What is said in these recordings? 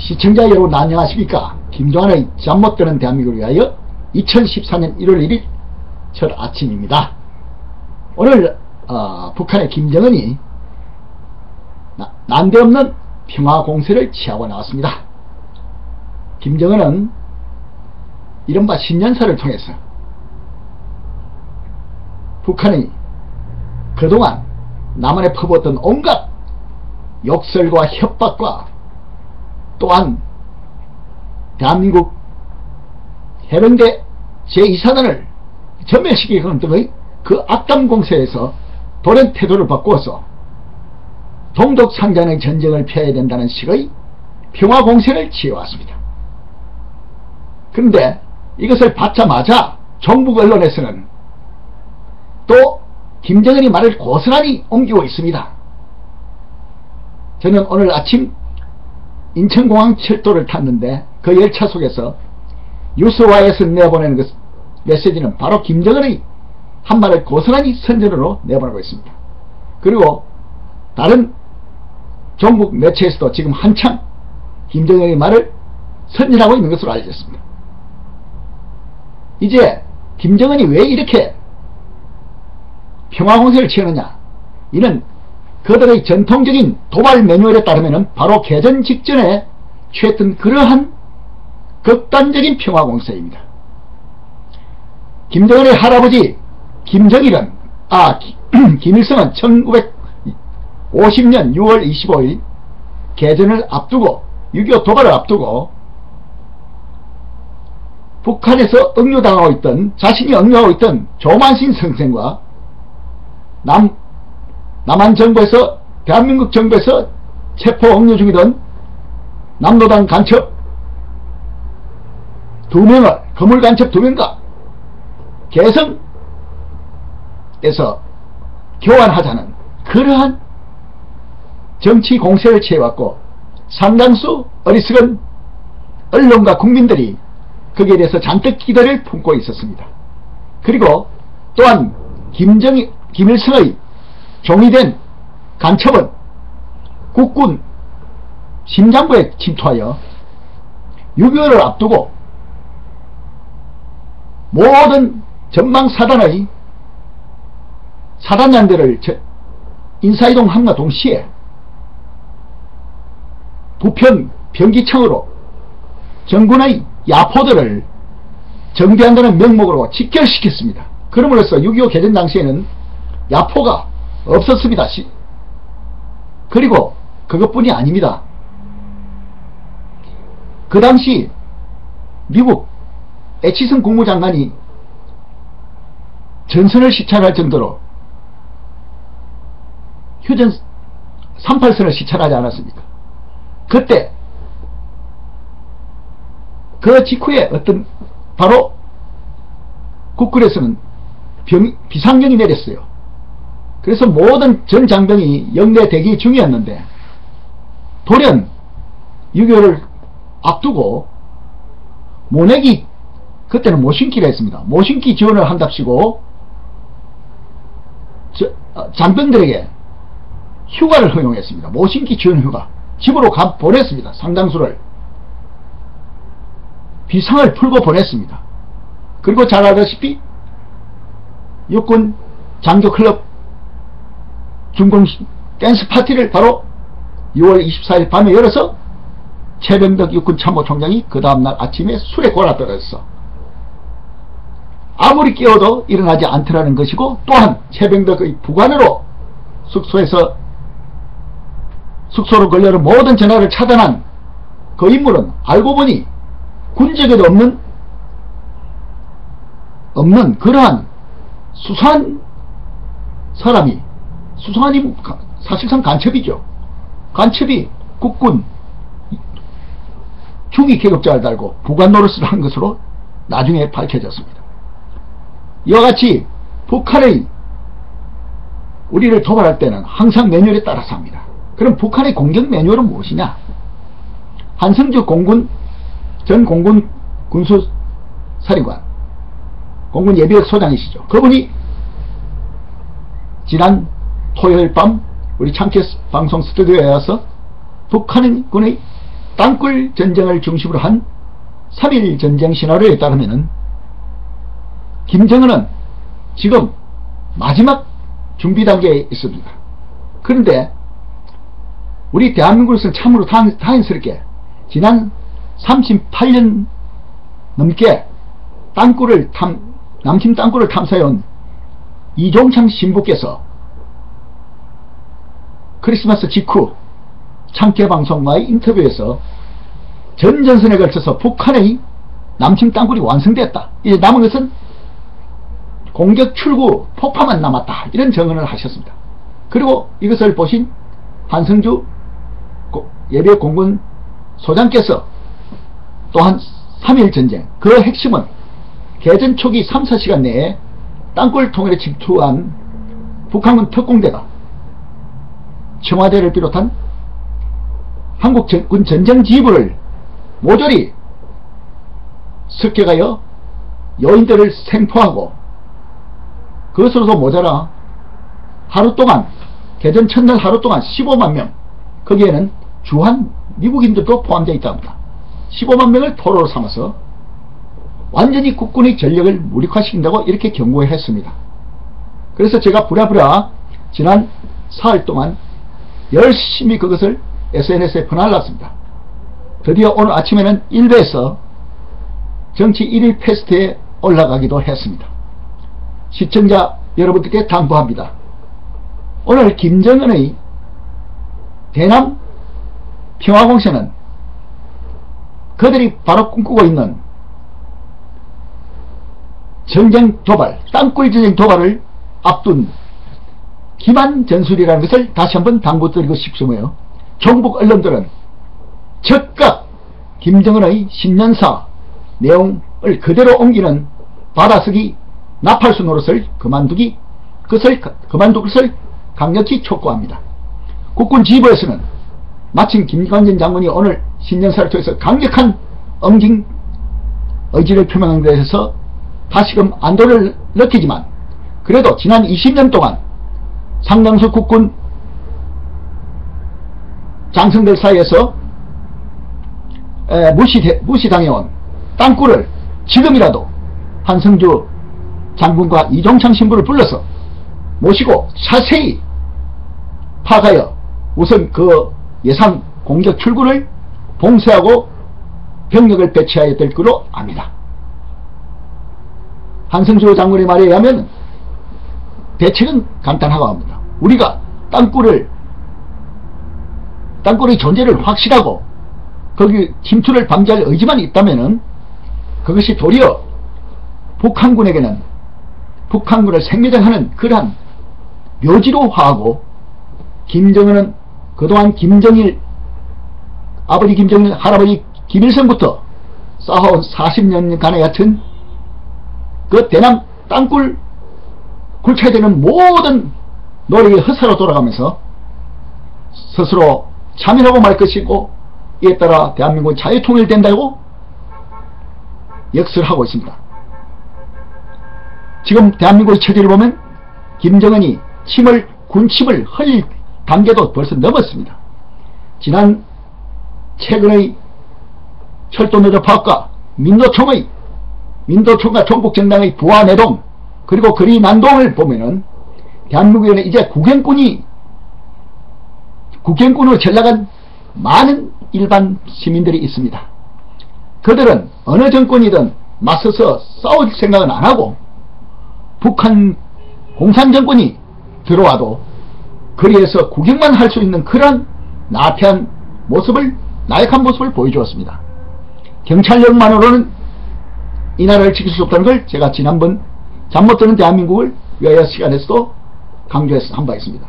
시청자 여러분 안녕하십니까. 김종환의 잠 못 드는 대한민국을 위하여 2014년 1월 1일 첫 아침입니다. 오늘 북한의 김정은이 난데없는 평화공세를 취하고 나왔습니다. 김정은은 이른바 신년사를 통해서 북한이 그동안 남한에 퍼부었던 온갖 욕설과 협박과 또한 대한민국 해병대 제2사단을 전멸시키는 등의 그 악담 공세에서 돌연 태도를 바꾸어서 동독상잔의 전쟁을 펴야 된다는 식의 평화공세를 취해왔습니다. 그런데 이것을 받자마자 종북 언론에서는 또 김정은이 말을 고스란히 옮기고 있습니다. 저는 오늘 아침 인천공항 철도를 탔는데 그 열차 속에서 뉴스와이에서 내보내는 그 메시지는 바로 김정은의 한 말을 고스란히 선전으로 내보내고 있습니다. 그리고 다른 종북 매체에서도 지금 한창 김정은의 말을 선전하고 있는 것으로 알려졌습니다. 이제 김정은이 왜 이렇게 평화공세를 취하느냐, 이는 그들의 전통적인 도발 매뉴얼에 따르면 바로 개전 직전에 취했던 그러한 극단적인 평화공세입니다. 김정은의 할아버지 김정일은 김일성은 1950년 6월 25일 개전을 앞두고 6.25 도발을 앞두고 북한에서 자신이 억류하고 있던 조만신 선생과 남한 정부에서 대한민국 정부에서 체포 억류 중이던 남로당 간첩 2명을 거물 간첩 2명과 개성에서 교환하자는 그러한 정치 공세를 취해왔고 상당수 어리석은 언론과 국민들이 거기에 대해서 잔뜩 기대를 품고 있었습니다. 그리고 또한 김일성의 종이 된 간첩은 국군 심장부에 침투하여 6.25를 앞두고 모든 전방사단의 사단장들을 인사이동함과 동시에 부평 병기청으로 정군의 야포들을 정비한다는 명목으로 직결시켰습니다. 그럼으로써 6.25 개전 당시에는 야포가 없었습니다. 그리고 그것뿐이 아닙니다. 그 당시 미국 애치슨 국무장관이 전선을 시찰할 정도로 휴전 38선을 시찰하지 않았습니까? 그때 그 직후에 바로 국군에서는 비상령이 내렸어요. 그래서 모든 전 장병이 영내 대기 중이었는데 돌연 6.25를 앞두고 모내기, 그때는 모신기를 했습니다. 모신기 지원을 한답시고 장병들에게 휴가를 허용했습니다. 모신기 지원 휴가 집으로 보냈습니다. 상당수를 비상을 풀고 보냈습니다. 그리고 잘 알다시피 육군 장교클럽 중공 댄스 파티를 바로 6월 24일 밤에 열어서 최병덕 육군 참모총장이 그 다음날 아침에 술에 골아떨어졌어. 아무리 깨워도 일어나지 않더라는 것이고, 또한 최병덕의 부관으로 숙소로 걸려는 모든 전화를 차단한 그 인물은 알고 보니 군적에도 없는 그러한 수수한 사람이, 수수한이 사실상 간첩이죠. 간첩이 국군 중위 계급자를 달고 부관 노릇을 한 것으로 나중에 밝혀졌습니다. 이와 같이 북한의 우리를 도발할 때는 항상 매뉴얼에 따라서 합니다. 그럼 북한의 공격 매뉴얼은 무엇이냐? 한성주 전 공군 군수사령관, 공군 예비역 소장이시죠. 그분이 지난 토요일 밤 우리 참깨 방송 스튜디오에 와서 북한군의 땅굴 전쟁을 중심으로 한 3.1 전쟁 시나리오에 따르면 김정은은 지금 마지막 준비 단계에 있습니다. 그런데 우리 대한민국에서는 참으로 다행스럽게 지난 38년 넘게 남침 땅굴을 탐사해온 이종창 신부께서 크리스마스 직후 창계방송과의 인터뷰에서 전전선에 걸쳐서 북한의 남침 땅굴이 완성됐다. 이제 남은 것은 공격 출구 폭파만 남았다. 이런 증언을 하셨습니다. 그리고 이것을 보신 한성주 예비역 공군 소장께서 또한 3.1 전쟁 그 핵심은 개전 초기 3, 4시간 내에 땅굴 통일에 침투한 북한군 특공대가 청와대를 비롯한 한국군 전쟁지휘부를 모조리 습격하여 요인들을 생포하고 그것으로도 모자라 하루 동안 개전 첫날 하루 동안 15만 명 거기에는 주한 미국인들도 포함되어 있다고 합니다. 15만 명을 포로로 삼아서 완전히 국군의 전력을 무력화시킨다고 이렇게 경고했습니다. 그래서 제가 부랴부랴 지난 사흘 동안 열심히 그것을 SNS에 퍼날랐습니다. 드디어 오늘 아침에는 일베에서 정치 1일 패스트에 올라가기도 했습니다. 시청자 여러분들께 당부합니다. 오늘 김정은의 대남 평화공세는 그들이 바로 꿈꾸고 있는 전쟁 도발, 땅굴 전쟁 도발을 앞둔 기만 전술이라는 것을 다시 한번 당부드리고 싶으며 종북 언론들은 즉각 김정은의 신년사 내용을 그대로 옮기는 받아쓰기 나팔수 노릇을 그만둘 것을 강력히 촉구합니다. 국군 지휘부에서는 마침 김관진 장군이 오늘 신년사를 통해서 강력한 응징 의지를 표명한 것에 대해서 다시금 안도를 느끼지만 그래도 지난 20년 동안 상당수 국군 장성들 사이에서 무시당해온 땅굴을 지금이라도 한성주 장군과 이종창 신부를 불러서 모시고 자세히 파악하여 우선 그 예상 공격 출구를 봉쇄하고 병력을 배치해야 될 거로 압니다. 한성주 장군의 말에 의하면 대책은 간단하고 합니다. 우리가 땅굴의 존재를 확실하고 거기 침투를 방지할 의지만 있다면은 그것이 도리어 북한군에게는 북한군을 생매장하는 그러한 묘지로 화하고 김정은은 그동안 김정일 아버지 김정일 할아버지 김일성부터 쌓아온 40년간의 같은 그 대남 땅굴 굴쳐야 되는 모든 노력이 헛사로 돌아가면서 스스로 참여하고 말 것이고 이에 따라 대한민국은 자유통일된다고 역설하고 있습니다. 지금 대한민국의 처지를 보면 김정은이 군침을 흘릴 단계도 벌써 넘었습니다. 최근의 철도노조 파업과 민노총과 종북정당의 부하내동 그리고 거리난동을 보면은 대한민국에는 이제 국경군으로 전락한 많은 일반 시민들이 있습니다. 그들은 어느 정권이든 맞서서 싸울 생각은 안하고 북한 공산정권이 들어와도 거리에서 구경만 할 수 있는 그런 나약한 모습을 보여주었습니다. 경찰력만으로는 이 나라를 지킬 수 없다는 걸 제가 지난번 잠 못 드는 대한민국을 위하여 시간에서도 강조해서 한 바 있습니다.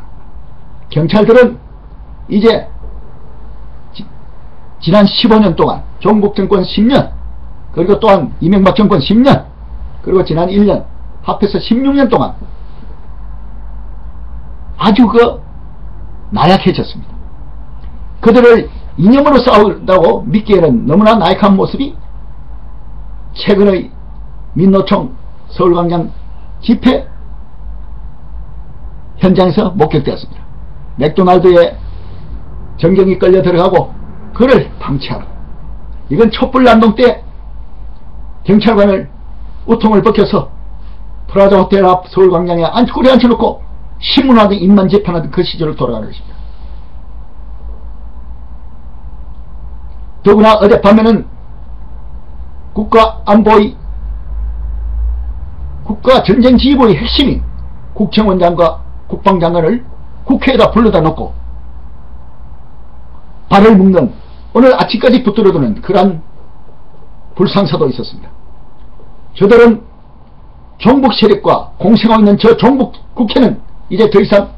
경찰들은 이제 지난 15년 동안 종북정권 10년 그리고 또한 이명박 정권 10년 그리고 지난 1년 합해서 16년 동안 아주 나약해졌습니다. 그들을 이념으로 싸우다고 믿기에는 너무나 나약한 모습이 최근의 민노총 서울광장 집회 현장에서 목격되었습니다. 맥도날드에 정경이 끌려 들어가고 그를 방치하라. 이건 촛불난동 때 경찰관을 우통을 벗겨서 프라자 호텔 앞 서울광장에 꿀에 앉혀놓고 신문하던 입만 재판하던 그 시절을 돌아가는 것입니다. 더구나 어젯밤에는 국가안보의 국가전쟁지휘부의 핵심인 국정원장과 국방장관을 국회에다 불러다 놓고 발을 묶는, 오늘 아침까지 붙들어두는 그러한 불상사도 있었습니다. 저들은 종북 세력과 공생하고 있는 저 종북 국회는 이제 더 이상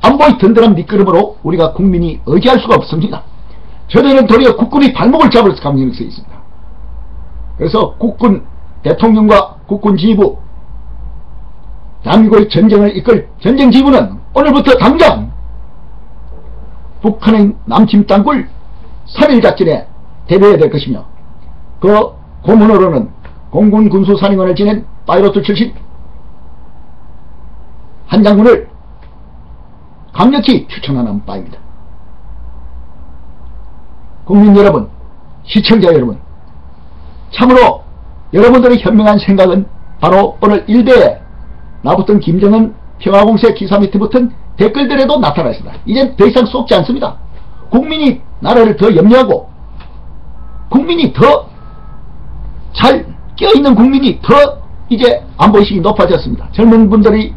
안보의 든든한 밑거름으로 우리가 국민이 의지할 수가 없습니다. 저들은 도리어 국군이 발목을 잡을 가능성이 있습니다. 그래서 국군 대통령과 국군 지휘부, 대한민국의 전쟁을 이끌 전쟁지휘부는 오늘부터 당장 북한의 남침 땅굴 3일 작전에 대비해야 될 것이며, 그 고문으로는 공군 군수사령관을 지낸 파이로트 출신 한 장군을 강력히 추천하는 바입니다. 국민 여러분, 시청자 여러분, 참으로 여러분들의 현명한 생각은 바로 오늘 일베에 나붙은 김정은 평화공세 기사 밑에 붙은 댓글들에도 나타나 있습니다. 이젠 더 이상 속지 않습니다. 국민이 나라를 더 염려하고, 국민이 더 잘 껴있는 국민이 더 이제 안보의식이 높아졌습니다. 젊은이들이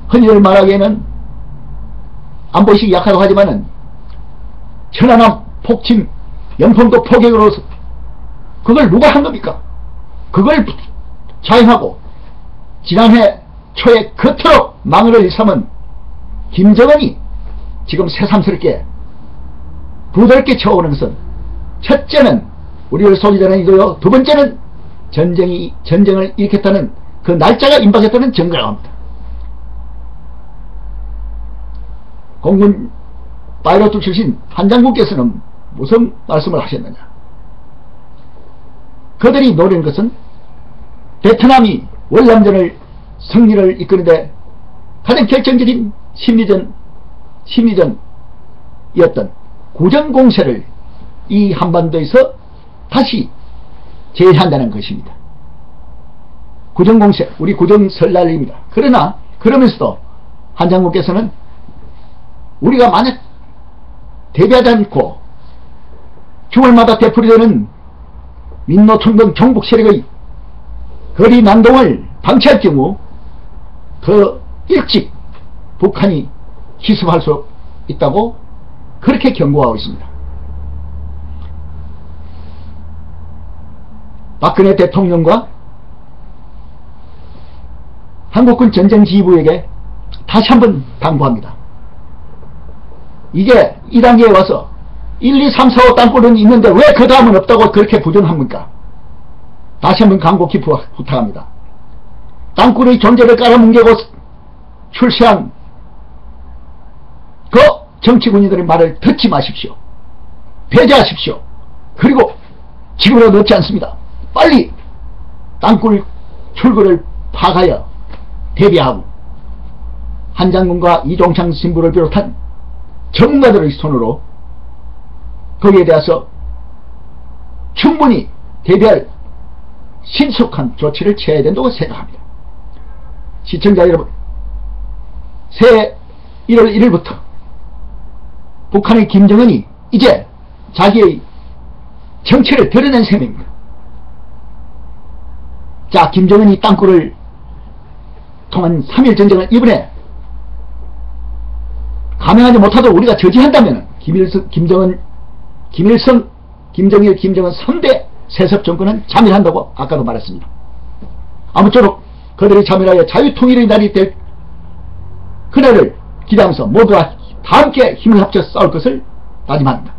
흔히들 말하기에는 안보의식이 약하다고 하지만은 천안함 폭침, 연평도 포격으로 그걸 누가 한 겁니까? 그걸 자행하고 지난해 초에 그토록 망을 일삼은 김정은이 지금 새삼스럽게 부드럽게 쳐오는 것은, 첫째는 우리를 속이기 전에 이거요, 두 번째는 전쟁을 일으켰다는 그 날짜가 임박했다는 증거라고 합니다. 공군 파이로트 출신 한 장군께서는 무슨 말씀을 하셨느냐. 그들이 노리는 것은 베트남이 월남전을 승리를 이끄는데 가장 결정적인 심리전이었던 구정공세를 이 한반도에서 다시 재해한다는 것입니다. 구정공세, 우리 구정설날입니다. 그러나 그러면서도 한 장군께서는 우리가 만약 대비하지 않고 주말마다 되풀이되는 민노총등 종북 세력의 거리 난동을 방치할 경우 더 일찍 북한이 기습할 수 있다고 그렇게 경고하고 있습니다. 박근혜 대통령과 한국군 전쟁지휘부에게 다시 한번 당부합니다. 이게 2단계에 와서 1, 2, 3, 4, 5 땅굴은 있는데 왜 그 다음은 없다고 그렇게 부정합니까? 다시 한번 간곡히 부탁합니다. 땅굴의 존재를 깔아뭉개고 출세한 그 정치군인들의 말을 듣지 마십시오. 배제하십시오. 그리고 지금은 넣지 않습니다. 빨리 땅굴 출구를 파가여 대비하고 한 장군과 이종창 신부를 비롯한 전문가들의 손으로 거기에 대해서 충분히 대비할 신속한 조치를 취해야 된다고 생각합니다. 시청자 여러분, 새해 1월 1일부터 북한의 김정은이 이제 자기의 정체를 드러낸 셈입니다. 자, 김정은이 땅굴을 통한 3.1 전쟁을 이번에 감행하지 못하도록 우리가 저지한다면 김정일, 김정은 3대 세습 정권은 자멸한다고 아까도 말했습니다. 아무쪼록 그들이 자멸하여 자유통일의 날이 될 그날을 기대하면서 모두가 다 함께 힘을 합쳐 싸울 것을 다짐합니다.